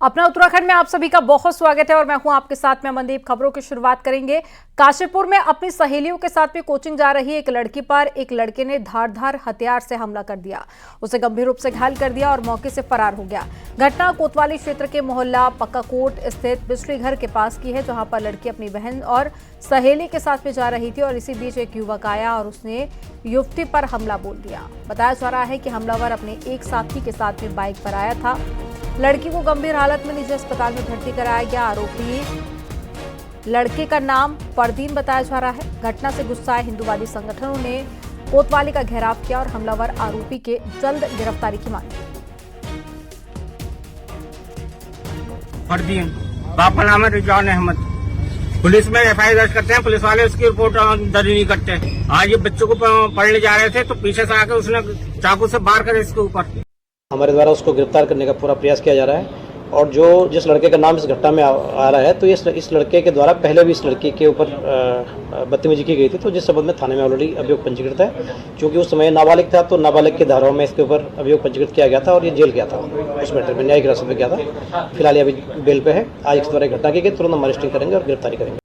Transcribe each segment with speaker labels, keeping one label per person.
Speaker 1: अपना उत्तराखंड में आप सभी का बहुत स्वागत है और मैं हूं आपके साथ में अमनदीप। खबरों की शुरुआत करेंगे। काशीपुर में अपनी सहेलियों के साथ में कोचिंग जा रही एक लड़की पर एक लड़के ने धारदार हथियार से हमला कर दिया, उसे गंभीर रूप से घायल कर दिया और मौके से फरार हो गया। घटना कोतवाली क्षेत्र के मोहल्ला पक्काकोट स्थित बिजली घर के पास की है, जहां पर लड़की अपनी बहन और सहेली के साथ में जा रही थी और इसी बीच एक युवक आया और उसने युवती पर हमला बोल दिया। बताया जा रहा है कि हमलावर अपने एक साथी के साथ में बाइक पर आया था। लड़की को गंभीर हालत में निजी अस्पताल में भर्ती कराया गया। आरोपी लड़के का नाम परदीन बताया जा रहा है। घटना से गुस्साए हिंदूवादी संगठनों ने कोतवाली का घेराव किया और हमलावर आरोपी के जल्द गिरफ्तारी की मांग की।
Speaker 2: परदीन बाप का नाम है रिजवान अहमद। पुलिस में एफआईआर दर्ज करते हैं, पुलिस वाले उसकी रिपोर्ट दर्ज नहीं करते। आज ये बच्चों को पढ़ने जा रहे थे तो पीछे से आकर उसने चाकू से वार कर इसके ऊपर।
Speaker 3: हमारे द्वारा उसको गिरफ्तार करने का पूरा प्रयास किया जा रहा है और जिस लड़के का नाम इस घटना में आ रहा है तो इस लड़के के द्वारा पहले भी इस लड़की के ऊपर बदतमीजी की गई थी, तो जिस संबंध में थाने में ऑलरेडी अभियोग पंजीकृत है। क्योंकि उस समय नाबालिग था तो नाबालिग की धाराओं में इसके ऊपर अभियोग पंजीकृत किया गया था और ये जेल गया था, उस मैटर में न्यायिक हिरासत में गया था। फिलहाल ये अभी बेल पे है। आज इस द्वारा घटना की गई, तुरंत हम अरेस्टिंग करेंगे और गिरफ्तारी करेंगे।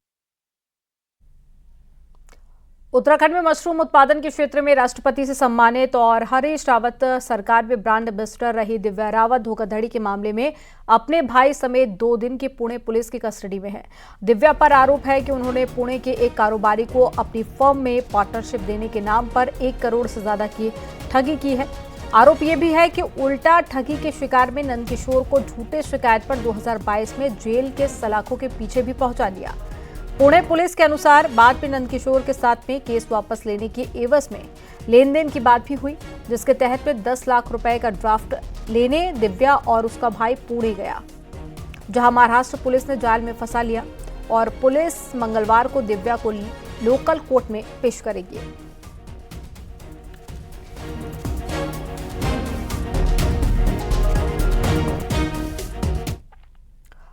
Speaker 1: उत्तराखंड में मशरूम उत्पादन के क्षेत्र में राष्ट्रपति से सम्मानित और हरीश रावत सरकार में ब्रांड एम्बेसडर रही दिव्या रावत धोखाधड़ी के मामले में अपने भाई समेत 2 दिन की पुणे पुलिस की कस्टडी में है। दिव्या पर आरोप है कि उन्होंने पुणे के एक कारोबारी को अपनी फर्म में पार्टनरशिप देने के नाम पर 1 करोड़ से ज्यादा की ठगी की है। आरोप यह भी है कि उल्टा ठगी के शिकार में नंदकिशोर को झूठे शिकायत पर 2022 में जेल के सलाखों के पीछे भी पहुंचा दिया। पुणे पुलिस के अनुसार बाद में नंदकिशोर के साथ में केस वापस लेने की एवज में लेन देन की बात भी हुई, जिसके तहत में 10 लाख रुपए का ड्राफ्ट लेने दिव्या और उसका भाई पुणे गया, जहां महाराष्ट्र पुलिस ने जाल में फंसा लिया और पुलिस मंगलवार को दिव्या को लोकल कोर्ट में पेश करेगी।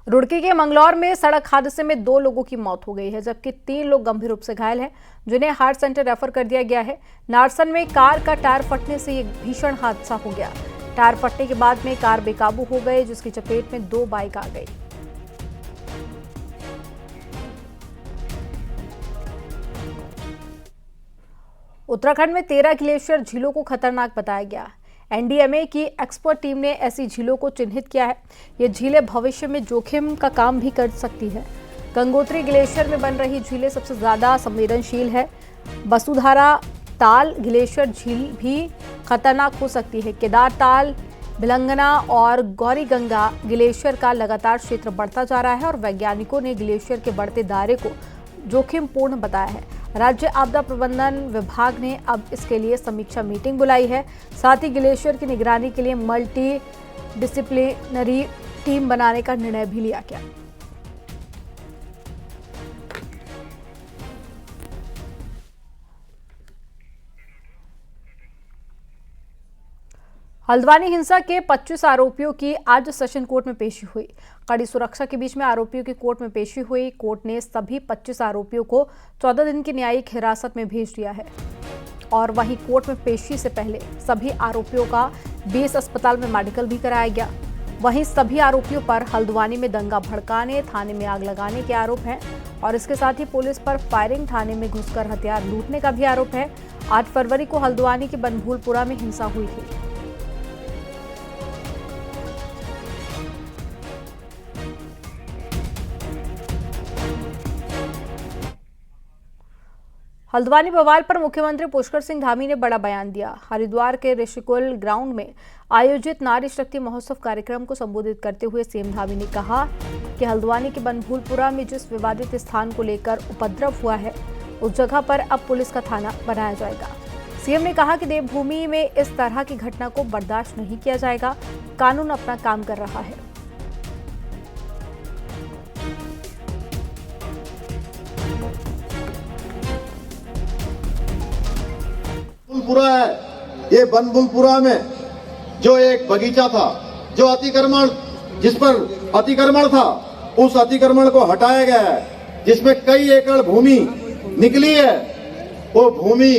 Speaker 1: रुड़की के मंगलौर में सड़क हादसे में 2 लोगों की मौत हो गई है, जबकि 3 लोग गंभीर रूप से घायल हैं, जिन्हें हार्ट सेंटर रेफर कर दिया गया है। नारसन में कार का टायर फटने से एक भीषण हादसा हो गया। टायर फटने के बाद में कार बेकाबू हो गई, जिसकी चपेट में 2 बाइक आ गई। उत्तराखंड में 13 ग्लेशियर झीलों को खतरनाक बताया गया। एनडीएमए की एक्सपर्ट टीम ने ऐसी झीलों को चिन्हित किया है। ये झीलें भविष्य में जोखिम का काम भी कर सकती है। गंगोत्री ग्लेशियर में बन रही झीलें सबसे ज्यादा संवेदनशील है। वसुधारा ताल ग्लेशियर झील भी खतरनाक हो सकती है। केदार ताल, भिलंगना और गौरीगंगा ग्लेशियर का लगातार क्षेत्र बढ़ता जा रहा है और वैज्ञानिकों ने ग्लेशियर के बढ़ते दायरे को जोखिमपूर्ण बताया है। राज्य आपदा प्रबंधन विभाग ने अब इसके लिए समीक्षा मीटिंग बुलाई है। साथ ही ग्लेशियर की निगरानी के लिए मल्टी डिसिप्लिनरी टीम बनाने का निर्णय भी लिया गया। हल्द्वानी हिंसा के 25 आरोपियों की आज सेशन कोर्ट में पेशी हुई। कड़ी सुरक्षा के बीच में आरोपियों की कोर्ट में पेशी हुई। कोर्ट ने सभी 25 आरोपियों को 14 दिन की न्यायिक हिरासत में भेज दिया है और वहीं कोर्ट में पेशी से पहले सभी आरोपियों का बेस अस्पताल में मेडिकल भी कराया गया। वहीं सभी आरोपियों पर हल्द्वानी में दंगा भड़काने, थाने में आग लगाने के आरोप हैं और इसके साथ ही पुलिस पर फायरिंग, थाने में घुसकर हथियार लूटने का भी आरोप है। 8 फरवरी को हल्द्वानी के बनभूलपुरा में हिंसा हुई थी। हल्द्वानी बवाल पर मुख्यमंत्री पुष्कर सिंह धामी ने बड़ा बयान दिया। हरिद्वार के ऋषिकुल ग्राउंड में आयोजित नारी शक्ति महोत्सव कार्यक्रम को संबोधित करते हुए सीएम धामी ने कहा कि हल्द्वानी के बनभूलपुरा में जिस विवादित स्थान को लेकर उपद्रव हुआ है, उस जगह पर अब पुलिस का थाना बनाया जाएगा। सीएम ने कहा कि देवभूमि में इस तरह की घटना को बर्दाश्त नहीं किया जाएगा। कानून अपना काम कर रहा है।
Speaker 4: बनभूलपुरा है। ये बनभूलपुरा में जो एक बगीचा था, जो अतिक्रमण, जिस पर अतिक्रमण था, उस अतिक्रमण को हटाया गया है, जिसमें कई एकड़ भूमि निकली है। वो भूमि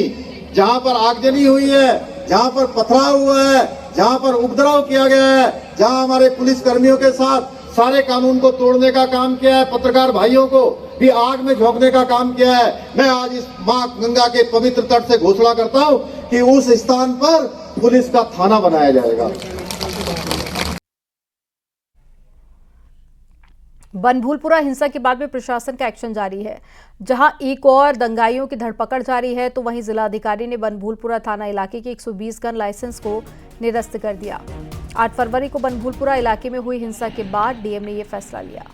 Speaker 4: जहां पर आगजनी हुई है, जहां पर पथराव हुआ है, जहां पर उपद्रव किया गया है, जहां हमारे पुलिस कर्मियों के साथ सारे कानून को तोड़ने का काम किया है, पत्रकार भाइयों को भी आग में झोंकने का काम किया है। मैं आज इस मां गंगा के पवित्र तट से घोषणा करता हूं कि उस स्थान पर पुलिस का थाना बनाया जाएगा।
Speaker 1: बनभूलपुरा हिंसा के बाद में प्रशासन का एक्शन जारी है। जहां एक और दंगाइयों की धरपकड़ जारी है, तो वहीं जिलाधिकारी ने बनभूलपुरा थाना इलाके के 120 गन लाइसेंस को निरस्त कर दिया। 8 फरवरी को बनभूलपुरा इलाके में हुई हिंसा के बाद डीएम ने यह फैसला लिया।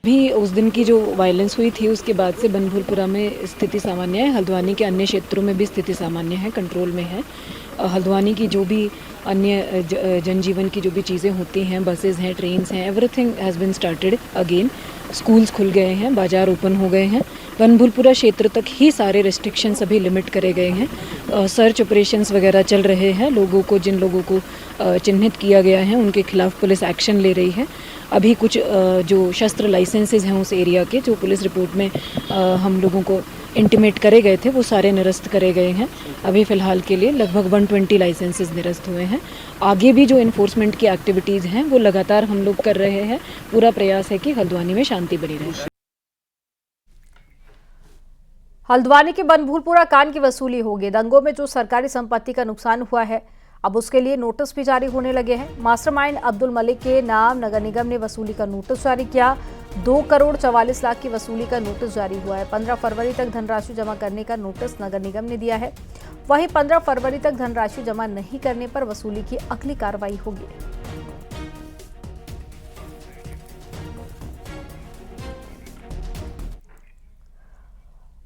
Speaker 5: भी उस दिन की जो वायलेंस हुई थी उसके बाद से बनभूलपुरा में स्थिति सामान्य है। हल्द्वानी के अन्य क्षेत्रों में भी स्थिति सामान्य है, कंट्रोल में है। हल्द्वानी की जो भी अन्य जनजीवन की जो भी चीज़ें होती हैं, बसेज हैं, ट्रेन्स हैं, everything has been started again. Schools खुल गए हैं, बाजार ओपन हो गए हैं। बनभूलपुरा क्षेत्र तक ही सारे रेस्ट्रिक्शंस अभी लिमिट करे गए हैं। सर्च ऑपरेशंस वगैरह चल रहे हैं। जिन लोगों को चिन्हित किया गया है उनके खिलाफ पुलिस एक्शन ले रही है। अभी कुछ जो शस्त्र लाइसेंसेज हैं उस एरिया के, जो पुलिस रिपोर्ट में हम लोगों को इंटीमेट करे गए थे, वो सारे निरस्त करे गए हैं। अभी फ़िलहाल के लिए लगभग 120 लाइसेंसेज निरस्त हुए हैं। आगे भी जो इन्फोर्समेंट की एक्टिविटीज़ हैं वो लगातार हम लोग कर रहे हैं। पूरा प्रयास है कि हल्द्वानी में शांति बनी रहे।
Speaker 1: हल्द्वानी के बनभूलपुरा कांड की वसूली होगी। दंगों में जो सरकारी संपत्ति का नुकसान हुआ है, अब उसके लिए नोटिस भी जारी होने लगे हैं। मास्टरमाइंड अब्दुल मलिक के नाम नगर निगम ने वसूली का नोटिस जारी किया। 2 करोड़ 44 लाख की वसूली का नोटिस जारी हुआ है। 15 फरवरी तक धनराशि जमा करने का नोटिस नगर निगम ने दिया है। वहीं 15 फरवरी तक धनराशि जमा नहीं करने पर वसूली की अगली कार्रवाई होगी।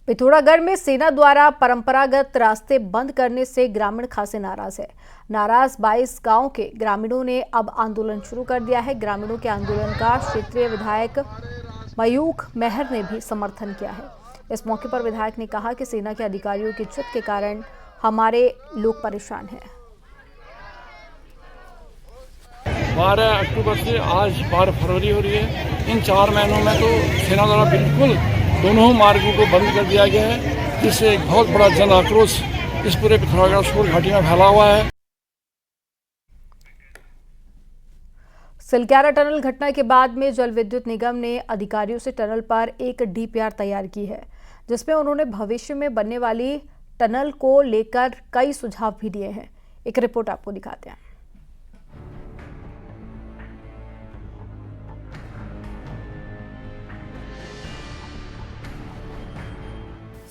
Speaker 1: पिथौरागढ़ में सेना द्वारा परंपरागत रास्ते बंद करने से ग्रामीण खासे नाराज है। नाराज 22 गांव के ग्रामीणों ने अब आंदोलन शुरू कर दिया है। ग्रामीणों के आंदोलन का क्षेत्रीय विधायक मयूख मेहर ने भी समर्थन किया है। इस मौके पर विधायक ने कहा कि सेना के अधिकारियों की जिद के कारण हमारे लोग परेशान हैं।
Speaker 6: 12 अक्टूबर से आज 12 फरवरी हो रही है। इन 4 महीनों में तो सेना द्वारा बिल्कुल दोनों मार्गों को बंद कर दिया गया है, जिससे एक बहुत बड़ा जन आक्रोश इस पूरे पिथौरागढ़ स्कूल घाटी में फैला हुआ है।
Speaker 1: सिलक्यारा टनल घटना के बाद में जल विद्युत निगम ने अधिकारियों से टनल पर एक डीपीआर तैयार की है, जिसमें उन्होंने भविष्य में बनने वाली टनल को लेकर कई सुझाव भी दिए हैं। एक रिपोर्ट आपको दिखाते हैं।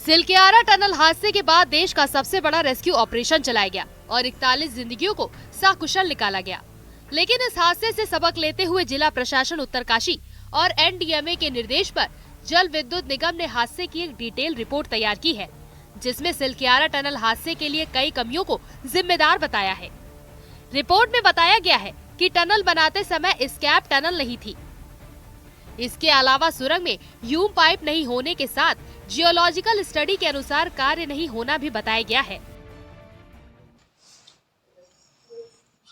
Speaker 7: सिलक्यारा टनल हादसे के बाद देश का सबसे बड़ा रेस्क्यू ऑपरेशन चलाया गया और 41 जिंदगियों को सकुशल निकाला गया। लेकिन इस हादसे से सबक लेते हुए जिला प्रशासन उत्तरकाशी और एनडीएमए के निर्देश पर जल विद्युत निगम ने हादसे की एक डिटेल रिपोर्ट तैयार की है, जिसमें सिलक्यारा टनल हादसे के लिए कई कमियों को जिम्मेदार बताया है। रिपोर्ट में बताया गया है कि टनल बनाते समय स्कैप टनल नहीं थी। इसके अलावा सुरंग में यूम पाइप नहीं होने के साथ जियोलॉजिकल स्टडी के अनुसार कार्य नहीं होना भी बताया गया है।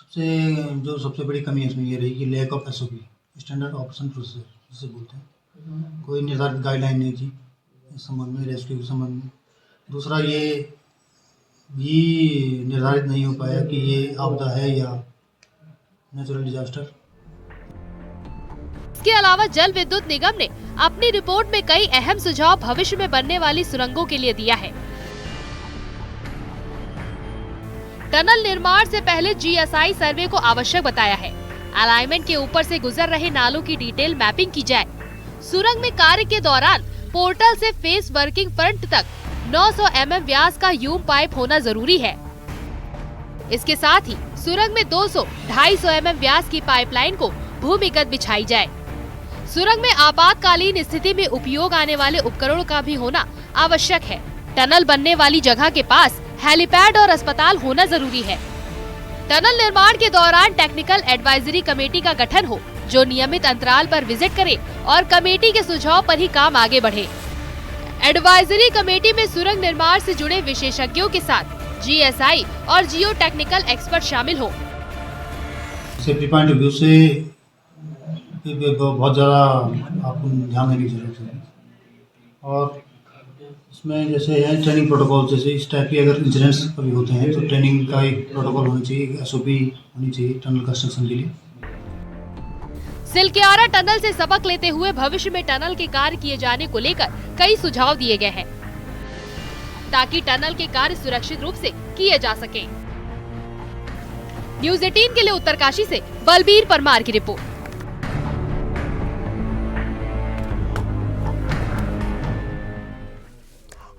Speaker 8: सबसे बड़ी कमी इसमें ये रही कि lack of SOP, standard operation procedure जिसे बोलते हैं। कोई निर्धारित गाइडलाइन नहीं थी इस संबंध में, रेस्क्यू के संबंध में। दूसरा ये भी निर्धारित नहीं हो पाया कि ये आपदा है या नेचुरल डिजास्टर।
Speaker 7: इसके अलावा जल विद्युत निगम ने अपनी रिपोर्ट में कई अहम सुझाव भविष्य में बनने वाली सुरंगों के लिए दिया है। टनल निर्माण से पहले जीएसआई सर्वे को आवश्यक बताया है। अलाइनमेंट के ऊपर से गुजर रहे नालों की डिटेल मैपिंग की जाए। सुरंग में कार्य के दौरान पोर्टल से फेस वर्किंग फ्रंट तक 900 mm व्यास का यूम पाइप होना जरूरी है। इसके साथ ही सुरंग में 200-250 mm व्यास की पाइपलाइन को भूमिगत बिछाई जाए। सुरंग में आपातकालीन स्थिति में उपयोग आने वाले उपकरणों का भी होना आवश्यक है। टनल बनने वाली जगह के पास हेलीपैड और अस्पताल होना जरूरी है। टनल निर्माण के दौरान टेक्निकल एडवाइजरी कमेटी का गठन हो, जो नियमित अंतराल पर विजिट करे और कमेटी के सुझाव पर ही काम आगे बढ़े। एडवाइजरी कमेटी में सुरंग निर्माण से जुड़े विशेषज्ञों के साथ जीएसआई और जियो टेक्निकल एक्सपर्ट शामिल हो।
Speaker 8: सेफ्टी पॉइंट ऑफ व्यू से बहुत ज़्यादा आपको ध्यान देने की जरूरत है। और इसमें जैसे है ट्रेनिंग प्रोटोकॉल, जैसे इस टाइप के अगर इंसिडेंट्स कभी होते हैं तो ट्रेनिंग का एक प्रोटोकॉल होना चाहिए, एसओपी होनी चाहिए टनल कंस्ट्रक्शन के लिए।
Speaker 7: सिलक्यारा टनल से सबक लेते हुए भविष्य में टनल के कार्य किए जाने को लेकर कई सुझाव दिए गए हैं ताकि टनल के कार्य सुरक्षित रूप से किए जा सके। न्यूज़ 18 के लिए उत्तरकाशी से बलबीर परमार की रिपोर्ट।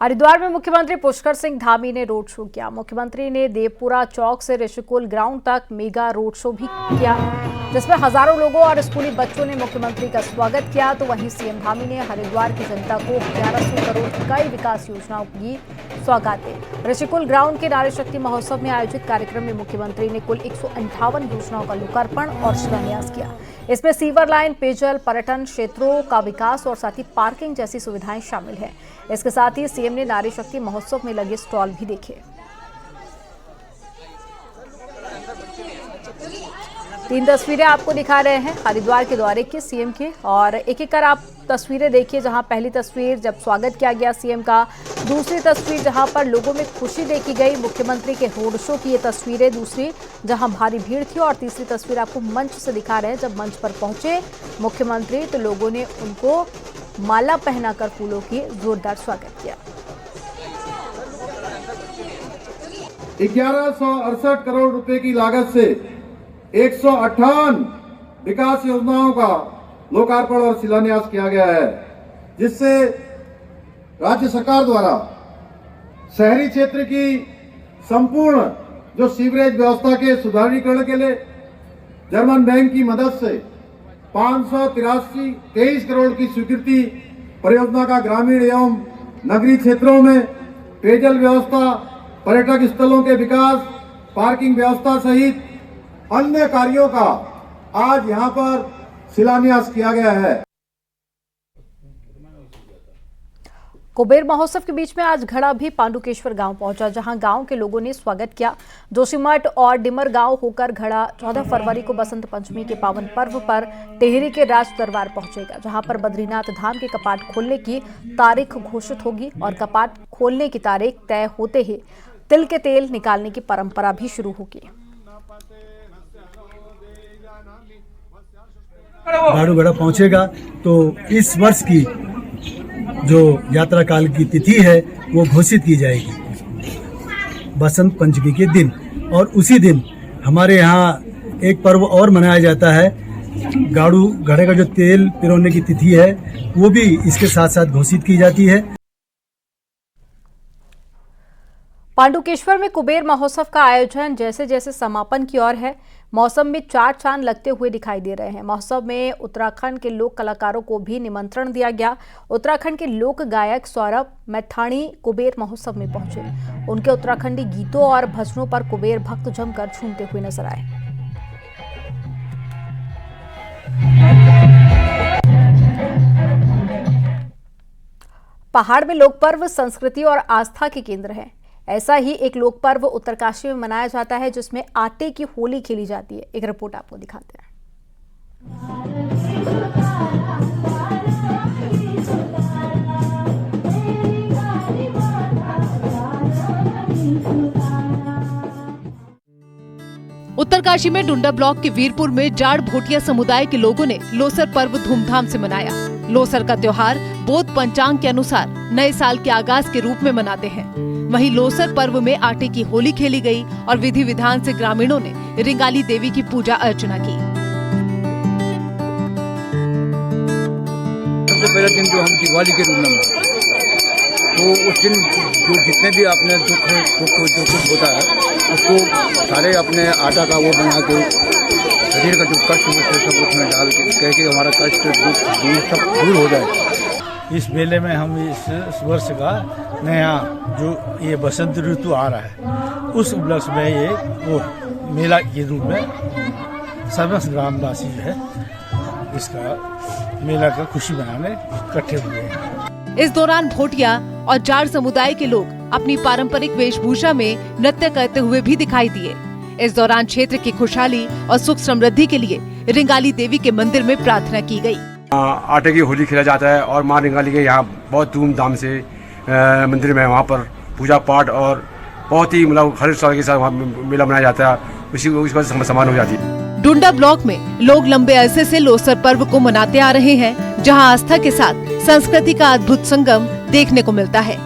Speaker 1: हरिद्वार में मुख्यमंत्री पुष्कर सिंह धामी ने रोड शो किया। मुख्यमंत्री ने देवपुरा चौक से ऋषिकुल ग्राउंड तक मेगा रोड शो भी किया, जिसमें हजारों लोगों और स्कूली बच्चों ने मुख्यमंत्री का स्वागत किया। तो वहीं सीएम धामी ने हरिद्वार की जनता को 1100 करोड़ की कई विकास योजनाओं की सौगात दी। ऋषिकुल ग्राउंड के नारी शक्ति महोत्सव में आयोजित कार्यक्रम में मुख्यमंत्री ने कुल 158 योजनाओं का लोकार्पण और शिलान्यास किया। इसमें सीवर लाइन, पेयजल, पर्यटन क्षेत्रों का विकास और साथ ही पार्किंग जैसी सुविधाएं शामिल हैं। इसके साथ ही सीएम ने नारी शक्ति महोत्सव में लगे स्टॉल भी देखे। 3 तस्वीरें आपको दिखा रहे हैं हरिद्वार के दौरे की सीएम की, और एक एक कर आप तस्वीरें देखिए। जहां पहली तस्वीर जब स्वागत किया गया सीएम का, दूसरी तस्वीर जहां पर लोगों में खुशी देखी गई मुख्यमंत्री के रोड शो की ये तस्वीरें, दूसरी जहां भारी भीड़ थी, और तीसरी तस्वीर आपको मंच से दिखा रहे हैं। जब मंच पर पहुंचे मुख्यमंत्री तो लोगों ने उनको माला पहनाकर फूलों की जोरदार स्वागत किया।
Speaker 4: 1168 करोड़ रुपए की लागत से 158 विकास योजनाओं का लोकार्पण और शिलान्यास किया गया है, जिससे राज्य सरकार द्वारा शहरी क्षेत्र की संपूर्ण जो सीवरेज व्यवस्था के सुधारीकरण के लिए जर्मन बैंक की मदद से 583 करोड़ की स्वीकृति, परियोजना का ग्रामीण एवं नगरीय क्षेत्रों में पेयजल व्यवस्था, पर्यटक स्थलों के विकास, पार्किंग व्यवस्था सहित अन्य कार्यों का आज यहां पर शिलान्यास किया गया है।
Speaker 1: कुबेर महोत्सव के बीच में आज घड़ा भी पांडुकेश्वर गांव पहुंचा, जहां गांव के लोगों ने स्वागत किया। जोशीमठ और डिमर गांव होकर घड़ा 14 फरवरी को बसंत पंचमी के पावन पर्व पर टिहरी के राज दरबार पहुंचेगा, जहां पर बद्रीनाथ धाम के कपाट खोलने की तारीख घोषित होगी और कपाट खोलने की तारीख तय होते ही तिल के तेल निकालने की परंपरा भी शुरू होगी।
Speaker 9: बाड़ूगढ़ा पहुंचेगा तो इस वर्ष की जो यात्रा काल की तिथि है वो घोषित की जाएगी बसंत पंचमी के दिन, और उसी दिन हमारे यहाँ एक पर्व और मनाया जाता है। गाड़ू घड़े का जो तेल पिरोने की तिथि है वो भी इसके साथ साथ घोषित की जाती है।
Speaker 1: पांडुकेश्वर में कुबेर महोत्सव का आयोजन जैसे जैसे समापन की ओर है, मौसम में 4 चांद लगते हुए दिखाई दे रहे हैं। महोत्सव में उत्तराखंड के लोक कलाकारों को भी निमंत्रण दिया गया। उत्तराखंड के लोक गायक सौरभ मैथाणी कुबेर महोत्सव में पहुंचे। उनके उत्तराखंडी गीतों और भजनों पर कुबेर भक्त जमकर झूमते हुए नजर आए। पहाड़ में लोक पर्व संस्कृति और आस्था के केंद्र है। ऐसा ही एक लोक पर्व उत्तरकाशी में मनाया जाता है, जिसमें आटे की होली खेली जाती है। एक रिपोर्ट आपको दिखाते हैं।
Speaker 7: उत्तरकाशी में डुंडा ब्लॉक के वीरपुर में जाड़ भोटिया समुदाय के लोगों ने लोसर पर्व धूमधाम से मनाया। लोसर का त्योहार बौद्ध पंचांग के अनुसार नए साल के आगाज के रूप में मनाते हैं। वहीं लोसर पर्व में आटे की होली खेली गई और विधि विधान से ग्रामीणों ने रिंगाली देवी की पूजा अर्चना की।
Speaker 10: सबसे पहला दिन जो हम दिवाली के रूप में मनाते हैं, तो उस दिन जो जितने भी अपने दुख जो कुछ होता है उसको सारे अपने आटा का वो बना के शरीर का जो कष्ट है सब उसमें डाल के कह के हमारा कष्ट दुख सब दूर हो जाए।
Speaker 11: इस मेले में हम इस वर्ष का नया जो ये बसंत ऋतु आ रहा है उस उपलक्ष्य में ये वो मेला के रूप में समस्त ग्रामवासी जो है इसका मेला का खुशी मनाने इकट्ठे हुए हैं।
Speaker 7: इस दौरान भोटिया और जाट समुदाय के लोग अपनी पारंपरिक वेशभूषा में नृत्य करते हुए भी दिखाई दिए। इस दौरान क्षेत्र की खुशहाली और सुख समृद्धि के लिए रिंगाली देवी के मंदिर में प्रार्थना की गई।
Speaker 12: आटे की होली खेला जाता है और माँ रिंगाली के यहाँ बहुत धूमधाम से मंदिर में, वहाँ पर पूजा पाठ और बहुत ही मतलब हर साल के साथ वहाँ मेला मनाया जाता है, उसी वजह से समान हो जाती है।
Speaker 13: डुंडा ब्लॉक में लोग लंबे अरसे से लोसर पर्व को मनाते आ रहे हैं, जहां आस्था के साथ संस्कृति का अद्भुत संगम देखने को मिलता है।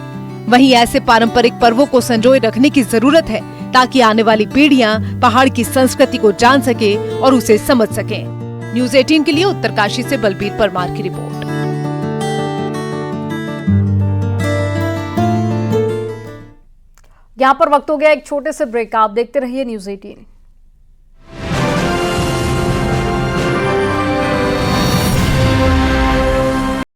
Speaker 13: वहीं ऐसे पारंपरिक पर्वों को संजोए रखने की जरूरत है ताकि आने वाली पीढ़ियां पहाड़ की संस्कृति को जान सके और उसे समझ सकें। न्यूज़ 18 के लिए उत्तरकाशी से बलबीर परमार की रिपोर्ट।
Speaker 1: यहाँ पर वक्त हो गया एक छोटे से ब्रेक का। आप देखते रहिए न्यूज़ 18।